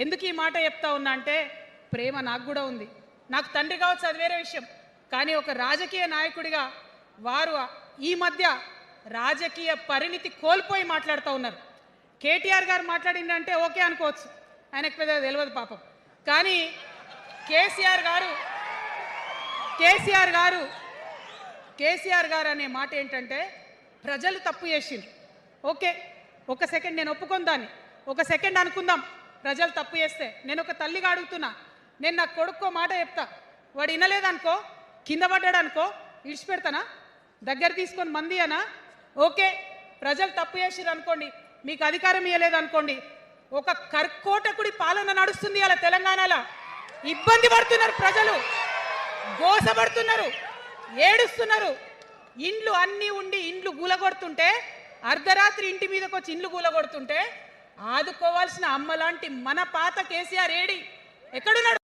ఎందుకు ఈ మాట చెప్తా ఉన్నా అంటే ప్రేమ నాకు కూడా ఉంది. నాకు తండ్రి కావచ్చు, అది వేరే విషయం. కానీ ఒక రాజకీయ నాయకుడిగా వారు ఈ మధ్య రాజకీయ పరిణితి కోల్పోయి మాట్లాడుతూ ఉన్నారు. కేటీఆర్ గారు మాట్లాడిందంటే ఓకే అనుకోవచ్చు, ఆయనకు పెద్దగా తెలియదు పాపం. కానీ కేసీఆర్ గారు అనే మాట ఏంటంటే ప్రజలు తప్పు చేసిండ్రు. ఓకే, ఒక సెకండ్ నేను ఒప్పుకొని దాన్ని ఒక సెకండ్ అనుకుందాం. ప్రజలు తప్పు చేస్తే నేను ఒక తల్లిగా అడుగుతున్నా, నేను నా కొడుకో మాట చెప్తా, వాడు వినలేదనుకో, కింద పడ్డాడు అనుకో, ఇడిచిపెడతానా? దగ్గర తీసుకొని మంది అనా? ఓకే, ప్రజలు తప్పు చేసిర్రు అనుకోండి, మీకు అధికారం ఇవ్వలేదు అనుకోండి, ఒక కర్కోటకుడి పాలన నడుస్తుంది అలా తెలంగాణలో. ఇబ్బంది పడుతున్నారు ప్రజలు, గోసపడుతున్నారు, ఏడుస్తున్నారు. ఇండ్లు అన్నీ ఉండి ఇండ్లు గూలగొడుతుంటే, అర్ధరాత్రి ఇంటి మీదకి వచ్చి ఇండ్లు గూలగొడుతుంటే ఆదుకోవాల్సిన అమ్మలాంటి మన పాత కేసీఆర్ ఏడి ఎక్కడున్నాడు?